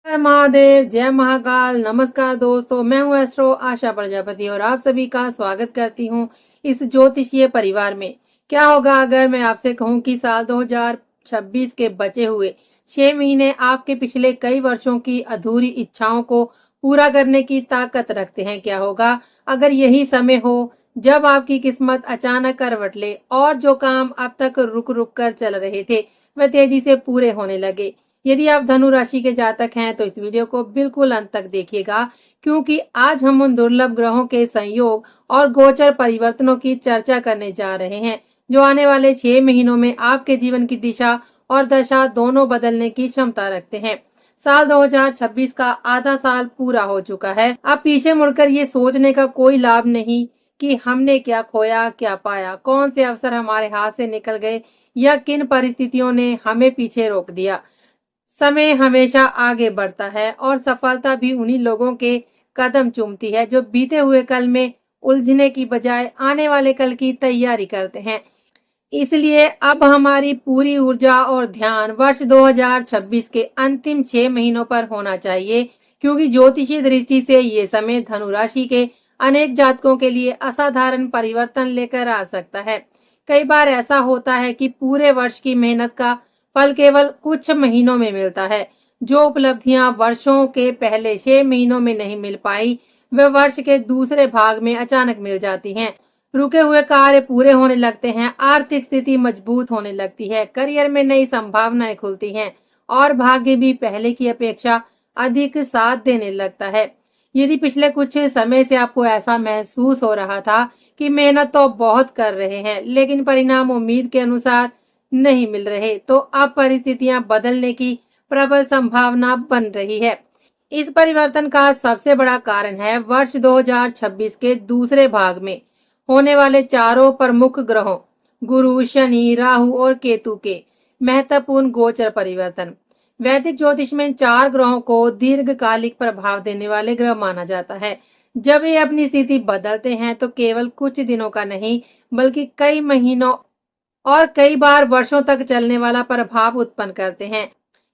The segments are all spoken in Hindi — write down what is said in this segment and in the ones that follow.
हर महादेव, जय महाकाल। नमस्कार दोस्तों, मैं हूं एस्ट्रो आशा प्रजापति और आप सभी का स्वागत करती हूं इस ज्योतिषीय परिवार में। क्या होगा अगर मैं आपसे कहूं कि साल 2026 के बचे हुए 6 महीने आपके पिछले कई वर्षों की अधूरी इच्छाओं को पूरा करने की ताकत रखते हैं। क्या होगा अगर यही समय हो जब आपकी किस्मत अचानक करवट ले और जो काम अब तक रुक रुक कर चल रहे थे वह तेजी से पूरे होने लगे। यदि आप धनु राशि के जातक हैं तो इस वीडियो को बिल्कुल अंत तक देखिएगा, क्योंकि आज हम उन दुर्लभ ग्रहों के संयोग और गोचर परिवर्तनों की चर्चा करने जा रहे हैं जो आने वाले 6 महीनों में आपके जीवन की दिशा और दशा दोनों बदलने की क्षमता रखते हैं। साल 2026 का आधा साल पूरा हो चुका है। अब पीछे मुड़कर ये सोचने का कोई लाभ नहीं कि हमने क्या खोया, क्या पाया, कौन से अवसर हमारे हाथ से निकल गए या किन परिस्थितियों ने हमें पीछे रोक दिया। समय हमेशा आगे बढ़ता है और सफलता भी उन्हीं लोगों के कदम चूमती है जो बीते हुए कल में उलझने की बजाय आने वाले कल की तैयारी करते हैं। इसलिए अब हमारी पूरी ऊर्जा और ध्यान वर्ष 2026 के अंतिम 6 महीनों पर होना चाहिए, क्योंकि ज्योतिषीय दृष्टि से ये समय धनु राशि के अनेक जातकों के लिए असाधारण परिवर्तन लेकर आ सकता है। कई बार ऐसा होता है कि पूरे वर्ष की मेहनत का फल केवल कुछ महीनों में मिलता है। जो उपलब्धियां वर्षों के पहले 6 महीनों में नहीं मिल पाई, वे वर्ष के दूसरे भाग में अचानक मिल जाती हैं। रुके हुए कार्य पूरे होने लगते हैं, आर्थिक स्थिति मजबूत होने लगती है, करियर में नई संभावनाएं खुलती हैं और भाग्य भी पहले की अपेक्षा अधिक साथ देने लगता है। यदि पिछले कुछ समय से आपको ऐसा महसूस हो रहा था कि मेहनत तो बहुत कर रहे हैं लेकिन परिणाम उम्मीद के अनुसार नहीं मिल रहे, तो अब परिस्थितियां बदलने की प्रबल संभावना बन रही है। इस परिवर्तन का सबसे बड़ा कारण है वर्ष 2026 के दूसरे भाग में होने वाले चारों प्रमुख ग्रहों गुरु, शनि, राहु और केतु के महत्वपूर्ण गोचर परिवर्तन। वैदिक ज्योतिष में 4 ग्रहों को दीर्घकालिक प्रभाव देने वाले ग्रह माना जाता है। जब ये अपनी स्थिति बदलते हैं तो केवल कुछ दिनों का नहीं बल्कि कई महीनों और कई बार वर्षों तक चलने वाला प्रभाव उत्पन्न करते हैं।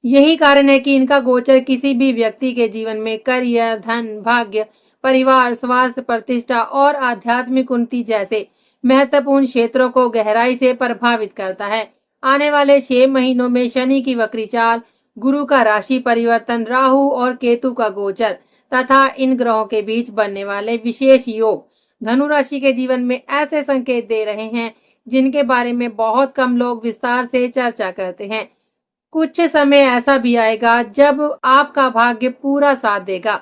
यही कारण है कि इनका गोचर किसी भी व्यक्ति के जीवन में करियर, धन, भाग्य, परिवार, स्वास्थ्य, प्रतिष्ठा और आध्यात्मिक उन्नति जैसे महत्वपूर्ण क्षेत्रों को गहराई से प्रभावित करता है। आने वाले 6 महीनों में शनि की वक्री चाल, गुरु का राशि परिवर्तन, राहु और केतु का गोचर तथा इन ग्रहों के बीच बनने वाले विशेष योग धनु राशि के जीवन में ऐसे संकेत दे रहे हैं जिनके बारे में बहुत कम लोग विस्तार से चर्चा करते हैं। कुछ समय ऐसा भी आएगा जब आपका भाग्य पूरा साथ देगा,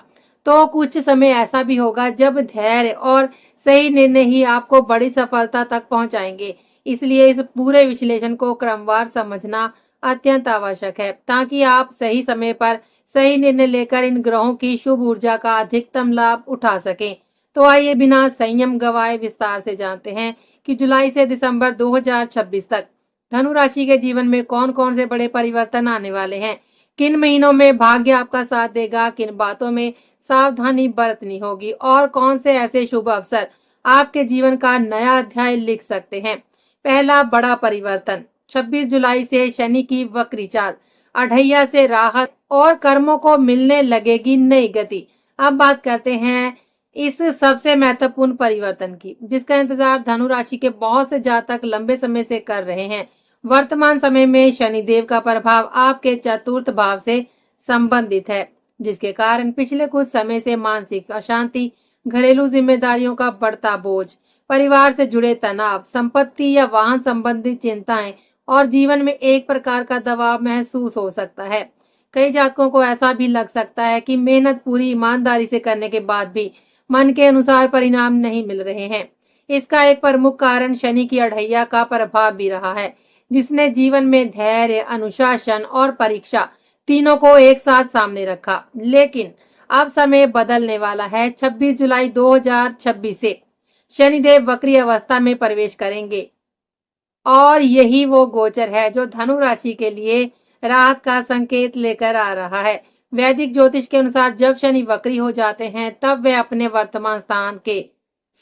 तो कुछ समय ऐसा भी होगा जब धैर्य और सही निर्णय ही आपको बड़ी सफलता तक पहुंचाएंगे। इसलिए इस पूरे विश्लेषण को क्रमवार समझना अत्यंत आवश्यक है ताकि आप सही समय पर सही निर्णय लेकर इन ग्रहों की शुभ ऊर्जा का अधिकतम लाभ उठा सकें। तो आइए बिना संयम गवाए विस्तार से जानते हैं कि जुलाई से दिसंबर 2026 तक धनु राशि के जीवन में कौन कौन से बड़े परिवर्तन आने वाले हैं, किन महीनों में भाग्य आपका साथ देगा, किन बातों में सावधानी बरतनी होगी और कौन से ऐसे शुभ अवसर आपके जीवन का नया अध्याय लिख सकते हैं। पहला बड़ा परिवर्तन 26 जुलाई से शनि की वक्री चाल, अढ़ैया से राहत और कर्मों को मिलने लगेगी नई गति। अब बात करते हैं इस सबसे महत्वपूर्ण परिवर्तन की, जिसका इंतजार धनु राशि के बहुत से जातक लंबे समय से कर रहे हैं। वर्तमान समय में शनिदेव का प्रभाव आपके चतुर्थ भाव से संबंधित है, जिसके कारण पिछले कुछ समय से मानसिक अशांति, घरेलू जिम्मेदारियों का बढ़ता बोझ, परिवार से जुड़े तनाव, संपत्ति या वाहन संबंधी चिंताएं और जीवन में एक प्रकार का दबाव महसूस हो सकता है। कई जातकों को ऐसा भी लग सकता है कि मेहनत पूरी ईमानदारी से करने के बाद भी मन के अनुसार परिणाम नहीं मिल रहे हैं। इसका एक प्रमुख कारण शनि की अढ़ैया का प्रभाव भी रहा है, जिसने जीवन में धैर्य, अनुशासन और परीक्षा तीनों को एक साथ सामने रखा। लेकिन अब समय बदलने वाला है। 26 जुलाई 2026 से शनिदेव वक्री अवस्था में प्रवेश करेंगे और यही वो गोचर है जो धनु राशि के लिए राहत का संकेत लेकर आ रहा है। वैदिक ज्योतिष के अनुसार जब शनि वक्री हो जाते हैं तब वे अपने वर्तमान स्थान के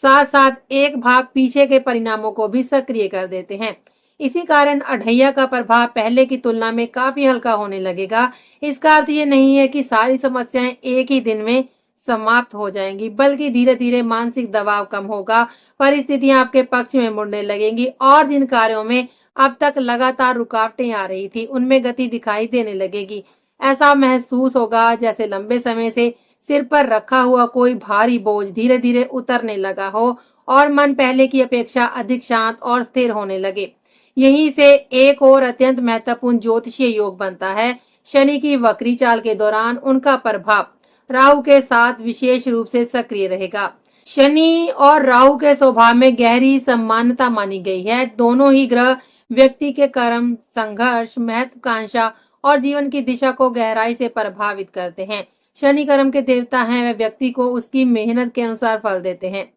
साथ साथ एक भाग पीछे के परिणामों को भी सक्रिय कर देते हैं। इसी कारण अढ़ैया का प्रभाव पहले की तुलना में काफी हल्का होने लगेगा। इसका अर्थ ये नहीं है कि सारी समस्याएं एक ही दिन में समाप्त हो जाएंगी, बल्कि धीरे धीरे मानसिक दबाव कम होगा, परिस्थितियां आपके पक्ष में मुड़ने लगेंगी और जिन कार्यों में अब तक लगातार रुकावटें आ रही थी, उनमें गति दिखाई देने लगेगी। ऐसा महसूस होगा जैसे लंबे समय से सिर पर रखा हुआ कोई भारी बोझ धीरे धीरे उतरने लगा हो और मन पहले की अपेक्षा अधिक शांत और स्थिर होने लगे। यहीं से एक और अत्यंत महत्वपूर्ण ज्योतिषीय योग बनता है। शनि की वक्री चाल के दौरान उनका प्रभाव राहु के साथ विशेष रूप से सक्रिय रहेगा। शनि और राहु के स्वभाव में गहरी समानता मानी गई है। दोनों ही ग्रह व्यक्ति के कर्म, संघर्ष, महत्वाकांक्षा और जीवन की दिशा को गहराई से प्रभावित करते हैं। शनि कर्म के देवता हैं, वे व्यक्ति को उसकी मेहनत के अनुसार फल देते हैं,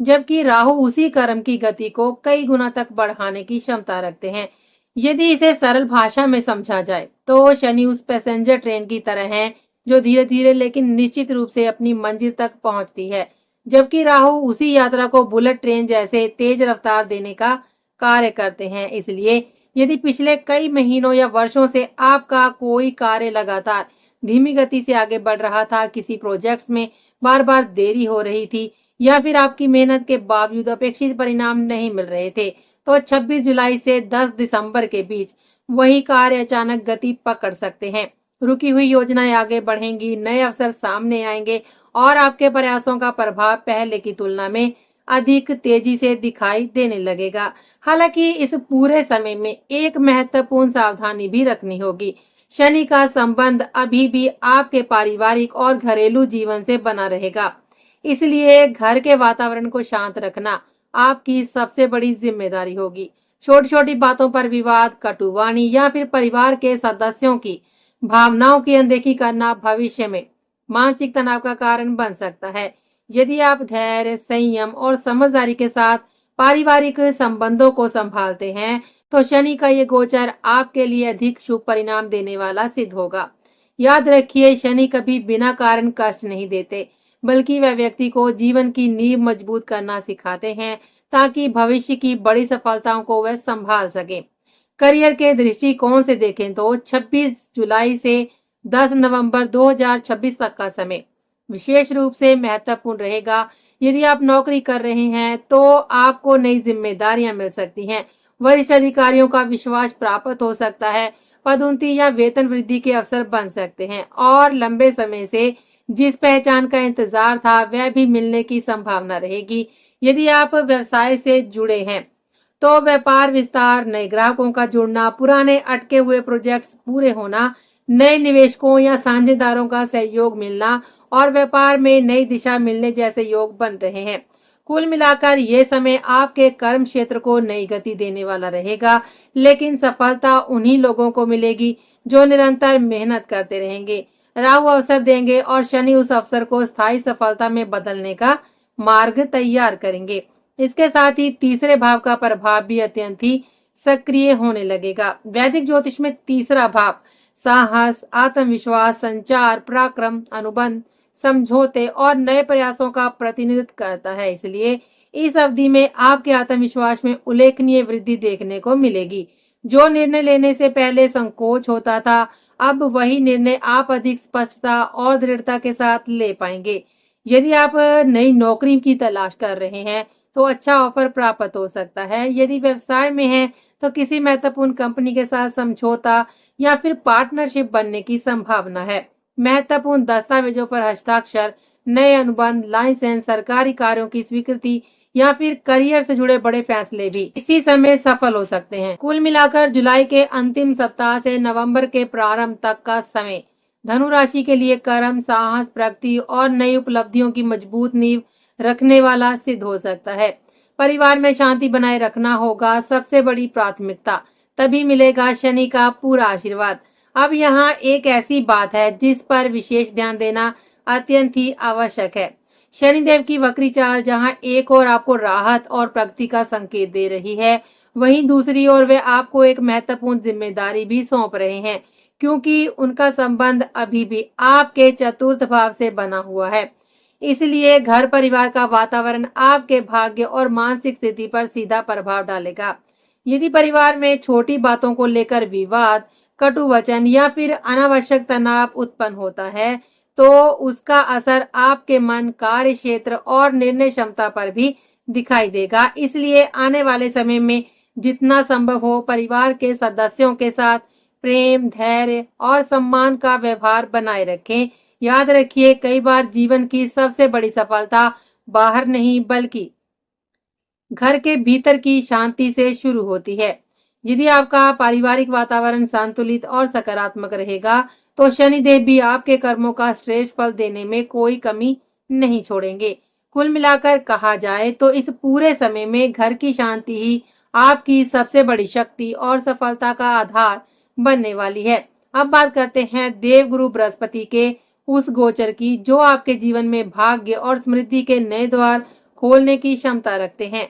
जबकि राहु उसी कर्म की गति को कई गुना तक बढ़ाने की क्षमता रखते हैं। यदि इसे सरल भाषा में समझा जाए तो शनि उस पैसेंजर ट्रेन की तरह है जो धीरे धीरे लेकिन निश्चित रूप से अपनी मंजिल तक पहुंचती है, जबकि राहु उसी यात्रा को बुलेट ट्रेन जैसे तेज रफ्तार देने का कार्य करते हैं। इसलिए यदि पिछले कई महीनों या वर्षों से आपका कोई कार्य लगातार धीमी गति से आगे बढ़ रहा था, किसी प्रोजेक्ट्स में बार बार देरी हो रही थी या फिर आपकी मेहनत के बावजूद अपेक्षित परिणाम नहीं मिल रहे थे, तो 26 जुलाई से 10 दिसंबर के बीच वही कार्य अचानक गति पकड़ सकते हैं। रुकी हुई योजनाएं आगे बढ़ेंगी, नए अवसर सामने आएंगे और आपके प्रयासों का प्रभाव पहले की तुलना में अधिक तेजी से दिखाई देने लगेगा। हालांकि इस पूरे समय में एक महत्वपूर्ण सावधानी भी रखनी होगी। शनि का संबंध अभी भी आपके पारिवारिक और घरेलू जीवन से बना रहेगा, इसलिए घर के वातावरण को शांत रखना आपकी सबसे बड़ी जिम्मेदारी होगी। छोटी छोटी बातों पर विवाद, कटुवाणी या फिर परिवार के सदस्यों की भावनाओं की अनदेखी करना भविष्य में मानसिक तनाव का कारण बन सकता है। यदि आप धैर्य, संयम और समझदारी के साथ पारिवारिक संबंधों को संभालते हैं, तो शनि का ये गोचर आपके लिए अधिक शुभ परिणाम देने वाला सिद्ध होगा। याद रखिए, शनि कभी बिना कारण कष्ट नहीं देते, बल्कि वह व्यक्ति को जीवन की नींव मजबूत करना सिखाते हैं ताकि भविष्य की बड़ी सफलताओं को वह संभाल सके। करियर के दृष्टिकोण से देखें तो 26 जुलाई से 10 नवंबर 2026 तक का समय विशेष रूप से महत्वपूर्ण रहेगा। यदि आप नौकरी कर रहे हैं तो आपको नई जिम्मेदारियां मिल सकती हैं, वरिष्ठ अधिकारियों का विश्वास प्राप्त हो सकता है, पदोन्नति या वेतन वृद्धि के अवसर बन सकते हैं और लंबे समय से जिस पहचान का इंतजार था वह भी मिलने की संभावना रहेगी। यदि आप व्यवसाय से जुड़े हैं तो व्यापार विस्तार, नए ग्राहकों का जुड़ना, पुराने अटके हुए प्रोजेक्ट्स पूरे होना, नए निवेशकों या साझेदारों का सहयोग मिलना और व्यापार में नई दिशा मिलने जैसे योग बन रहे हैं। कुल मिलाकर ये समय आपके कर्म क्षेत्र को नई गति देने वाला रहेगा, लेकिन सफलता उन्हीं लोगों को मिलेगी जो निरंतर मेहनत करते रहेंगे। राहु अवसर देंगे और शनि उस अवसर को स्थायी सफलता में बदलने का मार्ग तैयार करेंगे। इसके साथ ही तीसरे भाव का प्रभाव भी अत्यंत ही सक्रिय होने लगेगा। वैदिक ज्योतिष में तीसरा भाव साहस, आत्मविश्वास, संचार, पराक्रम, अनुबंध, समझौते और नए प्रयासों का प्रतिनिधित्व करता है। इसलिए इस अवधि में आपके आत्मविश्वास में उल्लेखनीय वृद्धि देखने को मिलेगी। जो निर्णय लेने से पहले संकोच होता था, अब वही निर्णय आप अधिक स्पष्टता और दृढ़ता के साथ ले पाएंगे। यदि आप नई नौकरी की तलाश कर रहे हैं तो अच्छा ऑफर प्राप्त हो सकता है। यदि व्यवसाय में है तो किसी महत्वपूर्ण कंपनी के साथ समझौता या फिर पार्टनरशिप बनने की संभावना है। महत्वपूर्ण दस्तावेजों पर हस्ताक्षर, नए अनुबंध, लाइसेंस, सरकारी कार्यों की स्वीकृति या फिर करियर से जुड़े बड़े फैसले भी इसी समय सफल हो सकते हैं। कुल मिलाकर जुलाई के अंतिम सप्ताह से नवंबर के प्रारंभ तक का समय धनु राशि के लिए कर्म, साहस, प्रगति और नई उपलब्धियों की मजबूत नींव रखने वाला सिद्ध हो सकता है। परिवार में शांति बनाए रखना होगा सबसे बड़ी प्राथमिकता, तभी मिलेगा शनि का पूरा आशीर्वाद। अब यहाँ एक ऐसी बात है जिस पर विशेष ध्यान देना अत्यंत ही आवश्यक है। शनिदेव की वक्री चाल जहाँ एक ओर आपको राहत और प्रगति का संकेत दे रही है, वहीं दूसरी ओर वे आपको एक महत्वपूर्ण जिम्मेदारी भी सौंप रहे हैं, क्योंकि उनका संबंध अभी भी आपके चतुर्थ भाव से बना हुआ है। इसलिए घर परिवार का वातावरण आपके भाग्य और मानसिक स्थिति पर सीधा प्रभाव डालेगा। यदि परिवार में छोटी बातों को लेकर विवाद, कटु वचन या फिर अनावश्यक तनाव उत्पन्न होता है, तो उसका असर आपके मन, कार्य क्षेत्र और निर्णय क्षमता पर भी दिखाई देगा। इसलिए आने वाले समय में जितना संभव हो परिवार के सदस्यों के साथ प्रेम, धैर्य और सम्मान का व्यवहार बनाए रखें। याद रखिए, कई बार जीवन की सबसे बड़ी सफलता बाहर नहीं बल्कि घर के भीतर की शांति से शुरू होती है। यदि आपका पारिवारिक वातावरण संतुलित और सकारात्मक रहेगा, तो शनिदेव भी आपके कर्मों का श्रेष्ठ फल देने में कोई कमी नहीं छोड़ेंगे। कुल मिलाकर कहा जाए तो इस पूरे समय में घर की शांति ही आपकी सबसे बड़ी शक्ति और सफलता का आधार बनने वाली है। अब बात करते हैं देवगुरु बृहस्पति के उस गोचर की, जो आपके जीवन में भाग्य और समृद्धि के नए द्वार खोलने की क्षमता रखते हैं।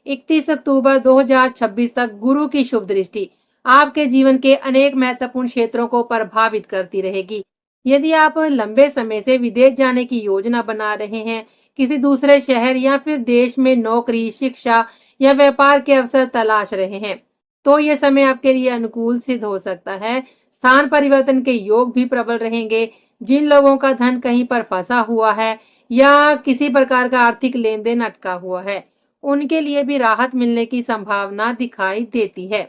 31 अक्टूबर 2026 तक गुरु की शुभ दृष्टि आपके जीवन के अनेक महत्वपूर्ण क्षेत्रों को प्रभावित करती रहेगी। यदि आप लंबे समय से विदेश जाने की योजना बना रहे हैं, किसी दूसरे शहर या फिर देश में नौकरी, शिक्षा या व्यापार के अवसर तलाश रहे हैं, तो यह समय आपके लिए अनुकूल सिद्ध हो सकता है। स्थान परिवर्तन के योग भी प्रबल रहेंगे। जिन लोगों का धन कहीं पर फंसा हुआ है या किसी प्रकार का आर्थिक लेन देन अटका हुआ है, उनके लिए भी राहत मिलने की संभावना दिखाई देती है।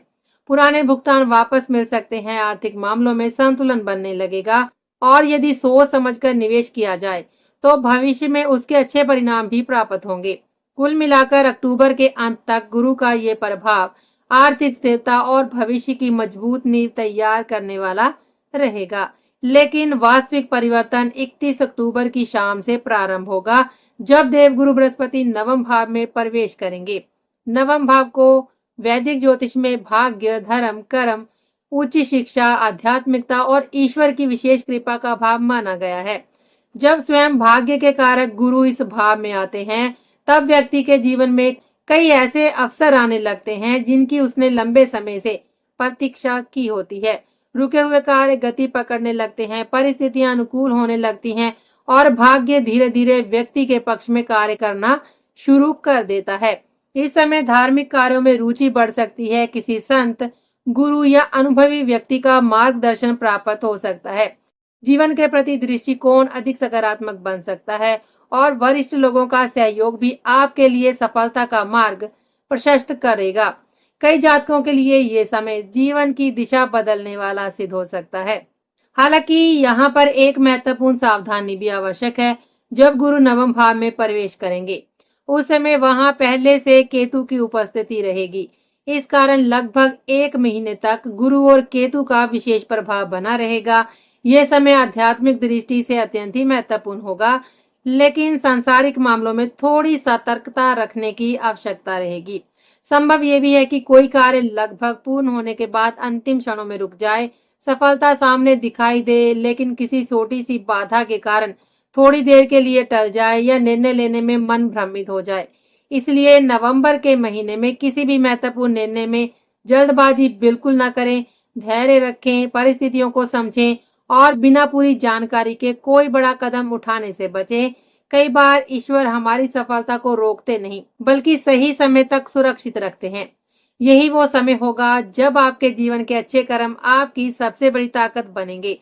पुराने भुगतान वापस मिल सकते हैं, आर्थिक मामलों में संतुलन बनने लगेगा और यदि सोच समझकर निवेश किया जाए तो भविष्य में उसके अच्छे परिणाम भी प्राप्त होंगे। कुल मिलाकर अक्टूबर के अंत तक गुरु का ये प्रभाव आर्थिक स्थिरता और भविष्य की मजबूत नींव तैयार करने वाला रहेगा। लेकिन वास्तविक परिवर्तन 31 अक्टूबर की शाम से प्रारंभ होगा, जब देवगुरु बृहस्पति नवम भाव में प्रवेश करेंगे। नवम भाव को वैदिक ज्योतिष में भाग्य, धर्म, कर्म, उच्च शिक्षा, आध्यात्मिकता और ईश्वर की विशेष कृपा का भाव माना गया है। जब स्वयं भाग्य के कारक गुरु इस भाव में आते हैं, तब व्यक्ति के जीवन में कई ऐसे अवसर आने लगते हैं जिनकी उसने लंबे समय से प्रतीक्षा की होती है। रुके हुए कार्य गति पकड़ने लगते हैं, परिस्थितियां अनुकूल होने लगती हैं और भाग्य धीरे धीरे व्यक्ति के पक्ष में कार्य करना शुरू कर देता है। इस समय धार्मिक कार्यों में रुचि बढ़ सकती है। किसी संत, गुरु या अनुभवी व्यक्ति का मार्गदर्शन प्राप्त हो सकता है। जीवन के प्रति दृष्टिकोण अधिक सकारात्मक बन सकता है और वरिष्ठ लोगों का सहयोग भी आपके लिए सफलता का मार्ग प्रशस्त करेगा। कई जातकों के लिए ये समय जीवन की दिशा बदलने वाला सिद्ध हो सकता है। हालांकि यहाँ पर एक महत्वपूर्ण सावधानी भी आवश्यक है। जब गुरु नवम भाव में प्रवेश करेंगे, उस समय वहां पहले से केतु की उपस्थिति रहेगी। इस कारण लगभग 1 महीने तक गुरु और केतु का विशेष प्रभाव बना रहेगा। यह समय आध्यात्मिक दृष्टि से अत्यंत ही महत्वपूर्ण होगा, लेकिन सांसारिक मामलों में थोड़ी सतर्कता रखने की आवश्यकता रहेगी। संभव ये भी है कि कोई कार्य लगभग पूर्ण होने के बाद अंतिम क्षणों में रुक जाए। सफलता सामने दिखाई दे, लेकिन किसी छोटी सी बाधा के कारण थोड़ी देर के लिए टल जाए या निर्णय लेने में मन भ्रमित हो जाए। इसलिए नवंबर के महीने में किसी भी महत्वपूर्ण निर्णय में जल्दबाजी बिल्कुल न करें। धैर्य रखें, परिस्थितियों को समझें और बिना पूरी जानकारी के कोई बड़ा कदम उठाने से बचें। कई बार ईश्वर हमारी सफलता को रोकते नहीं, बल्कि सही समय तक सुरक्षित रखते हैं। यही वो समय होगा जब आपके जीवन के अच्छे कर्म आपकी सबसे बड़ी ताकत बनेंगे।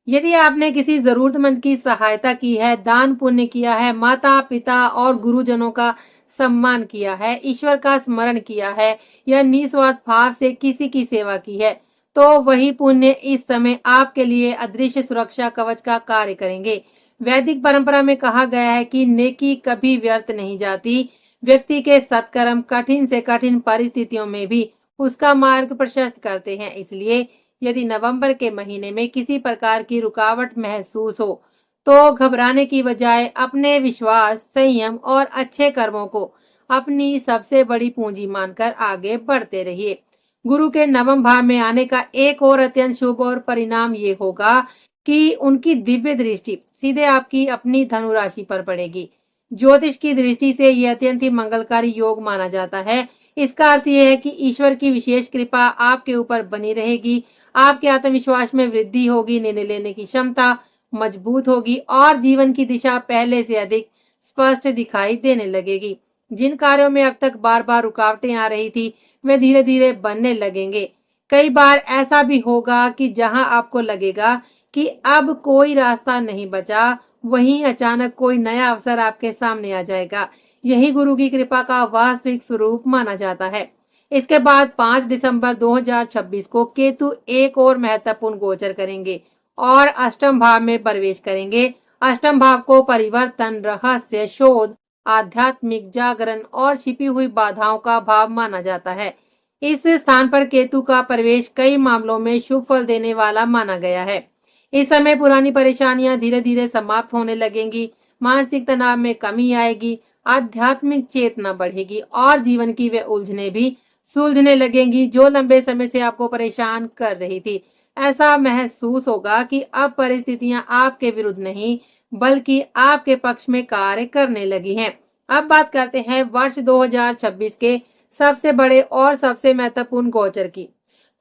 यदि आपने किसी जरूरतमंद की सहायता की है, दान पुण्य किया है, माता पिता और गुरुजनों का सम्मान किया है, ईश्वर का स्मरण किया है या निस्वार्थ भाव से किसी की सेवा की है, तो वही पुण्य इस समय आपके लिए अदृश्य सुरक्षा कवच का कार्य करेंगे। वैदिक परंपरा में कहा गया है कि नेकी कभी व्यर्थ नहीं जाती। व्यक्ति के सत्कर्म कठिन से कठिन परिस्थितियों में भी उसका मार्ग प्रशस्त करते हैं। इसलिए यदि नवंबर के महीने में किसी प्रकार की रुकावट महसूस हो, तो घबराने की बजाय अपने विश्वास, संयम और अच्छे कर्मों को अपनी सबसे बड़ी पूंजी मानकर आगे बढ़ते रहिए। गुरु के नवम भाव में आने का एक और अत्यंत शुभ और परिणाम ये होगा कि उनकी दिव्य दृष्टि सीधे आपकी अपनी धनु राशि पर पड़ेगी। ज्योतिष की दृष्टि से यह अत्यंत ही मंगलकारी योग माना जाता है। इसका अर्थ यह है कि ईश्वर की विशेष कृपा आपके ऊपर बनी रहेगी। आपके आत्मविश्वास में वृद्धि होगी, निर्णय लेने की क्षमता मजबूत होगी और जीवन की दिशा पहले से अधिक स्पष्ट दिखाई देने लगेगी। जिन कार्यों में अब तक बार बार रुकावटें आ रही थी, वे धीरे धीरे बनने लगेंगे। कई बार ऐसा भी होगा कि जहां आपको लगेगा कि अब कोई रास्ता नहीं बचा, वहीं अचानक कोई नया अवसर आपके सामने आ जाएगा। यही गुरु की कृपा का वास्तविक स्वरूप माना जाता है। इसके बाद 5 दिसंबर 2026 को केतु एक और महत्वपूर्ण गोचर करेंगे और अष्टम भाव में प्रवेश करेंगे। अष्टम भाव को परिवर्तन, रहस्य, शोध, आध्यात्मिक जागरण और छिपी हुई बाधाओं का भाव माना जाता है। इस स्थान पर केतु का प्रवेश कई मामलों में शुभ फल देने वाला माना गया है। इस समय पुरानी परेशानियां धीरे धीरे समाप्त होने लगेंगी, मानसिक तनाव में कमी आएगी, आध्यात्मिक चेतना बढ़ेगी और जीवन की वे उलझने भी सुलझने लगेंगी जो लंबे समय से आपको परेशान कर रही थी। ऐसा महसूस होगा कि अब परिस्थितियां आपके विरुद्ध नहीं बल्कि आपके पक्ष में कार्य करने लगी हैं। अब बात करते हैं वर्ष 2026 के सबसे बड़े और सबसे महत्वपूर्ण गोचर की।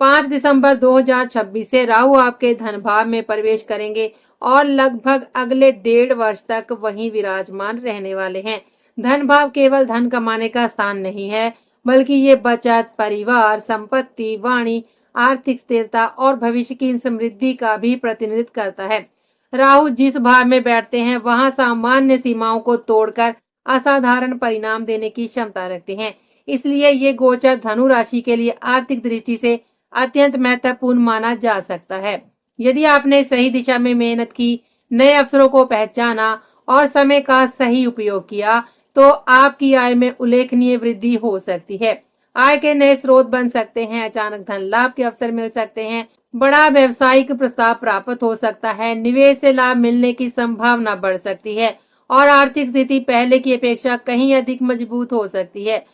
5 दिसंबर 2026 से राहु आपके धन भाव में प्रवेश करेंगे और लगभग अगले 1.5 वर्ष तक वहीं विराजमान रहने वाले हैं। धन भाव केवल धन कमाने का स्थान नहीं है, बल्कि ये बचत, परिवार, संपत्ति, वाणी, आर्थिक स्थिरता और भविष्य की समृद्धि का भी प्रतिनिधित्व करता है। राहु जिस भाव में बैठते हैं वहां सामान्य सीमाओं को तोड़कर असाधारण परिणाम देने की क्षमता रखते हैं। इसलिए ये गोचर धनु राशि के लिए आर्थिक दृष्टि से अत्यंत महत्वपूर्ण माना जा सकता है। यदि आपने सही दिशा में मेहनत की, नए अवसरों को पहचाना और समय का सही उपयोग किया, तो आपकी आय में उल्लेखनीय वृद्धि हो सकती है। आय के नए स्रोत बन सकते हैं, अचानक धन लाभ के अवसर मिल सकते हैं, बड़ा व्यवसायिक प्रस्ताव प्राप्त हो सकता है, निवेश से लाभ मिलने की संभावना बढ़ सकती है और आर्थिक स्थिति पहले की अपेक्षा कहीं अधिक मजबूत हो सकती है।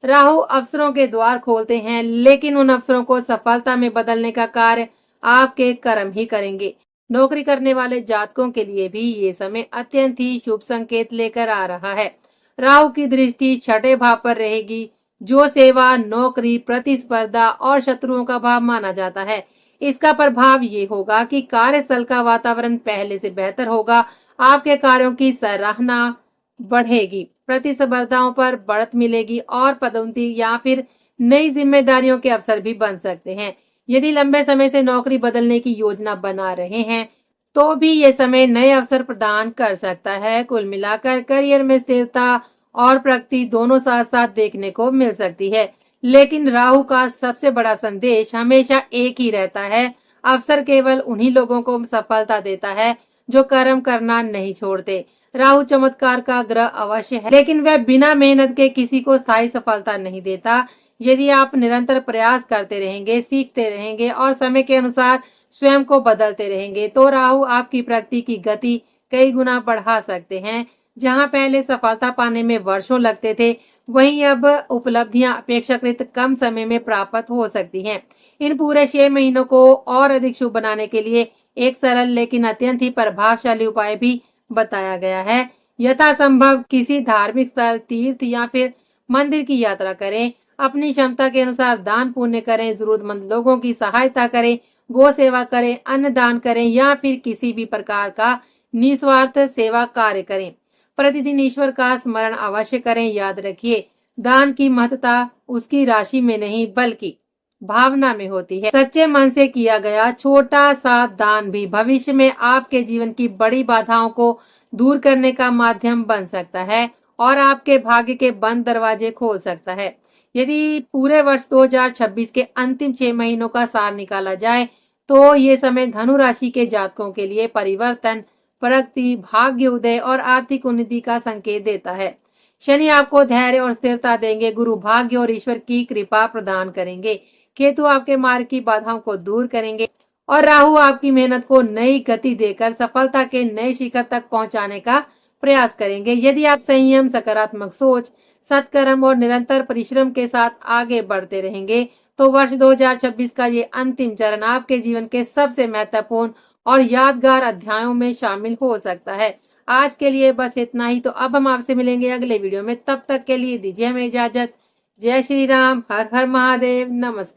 राहु अवसरों के द्वार खोलते हैं, लेकिन उन अवसरों को सफलता में बदलने का कार्य आपके कर्म ही करेंगे। नौकरी करने वाले जातकों के लिए भी ये समय अत्यंत ही शुभ संकेत लेकर आ रहा है। राहु की दृष्टि छठे भाव पर रहेगी, जो सेवा, नौकरी, प्रतिस्पर्धा और शत्रुओं का भाव माना जाता है। इसका प्रभाव ये होगा कि कार्यस्थल का वातावरण पहले से बेहतर होगा, आपके कार्यों की सराहना बढ़ेगी, प्रतिस्पर्धाओं पर बढ़त मिलेगी और पदोन्नति या फिर नई जिम्मेदारियों के अवसर भी बन सकते हैं। यदि लंबे समय से नौकरी बदलने की योजना बना रहे हैं, तो भी ये समय नए अवसर प्रदान कर सकता है। कुल मिलाकर करियर में स्थिरता और प्रगति दोनों साथ साथ देखने को मिल सकती है। लेकिन राहु का सबसे बड़ा संदेश हमेशा एक ही रहता है, अवसर केवल उन्हीं लोगों को सफलता देता है जो कर्म करना नहीं छोड़ते। राहु चमत्कार का ग्रह अवश्य है, लेकिन वह बिना मेहनत के किसी को स्थायी सफलता नहीं देता। यदि आप निरंतर प्रयास करते रहेंगे, सीखते रहेंगे और समय के अनुसार स्वयं को बदलते रहेंगे, तो राहु आपकी प्रगति की गति कई गुना बढ़ा सकते हैं। जहां पहले सफलता पाने में वर्षों लगते थे, वहीं अब उपलब्धियां अपेक्षाकृत कम समय में प्राप्त हो सकती हैं। इन पूरे 6 महीनों को और अधिक शुभ बनाने के लिए एक सरल लेकिन अत्यंत ही प्रभावशाली उपाय भी बताया गया है। यथासंभव किसी धार्मिक स्थल, तीर्थ या फिर मंदिर की यात्रा करें, अपनी क्षमता के अनुसार दान पुण्य करें, जरूरतमंद लोगों की सहायता करें, गौ सेवा करें, अन्न दान करें या फिर किसी भी प्रकार का निस्वार्थ सेवा कार्य करें। प्रतिदिन ईश्वर का स्मरण अवश्य करें। याद रखिए, दान की महत्ता उसकी राशि में नहीं बल्कि भावना में होती है। सच्चे मन से किया गया छोटा सा दान भी भविष्य में आपके जीवन की बड़ी बाधाओं को दूर करने का माध्यम बन सकता है और आपके भाग्य के बंद दरवाजे खोल सकता है। यदि पूरे वर्ष 2026 के अंतिम 6 महीनों का सार निकाला जाए, तो ये समय धनु राशि के जातकों के लिए परिवर्तन, प्रगति, भाग्य उदय और आर्थिक उन्नति का संकेत देता है। शनि आपको धैर्य और स्थिरता देंगे, गुरु भाग्य और ईश्वर की कृपा प्रदान करेंगे, केतु आपके मार्ग की बाधाओं को दूर करेंगे और राहु आपकी मेहनत को नई गति देकर सफलता के नए शिखर तक पहुंचाने का प्रयास करेंगे। यदि आप संयम, सकारात्मक सोच, सत्कर्म और निरंतर परिश्रम के साथ आगे बढ़ते रहेंगे, तो वर्ष 2026 का ये अंतिम चरण आपके जीवन के सबसे महत्वपूर्ण और यादगार अध्यायों में शामिल हो सकता है। आज के लिए बस इतना ही। तो अब हम आपसे मिलेंगे अगले वीडियो में। तब तक के लिए दीजिए हमें इजाजत। जय श्री राम, हर हर महादेव, नमस्कार।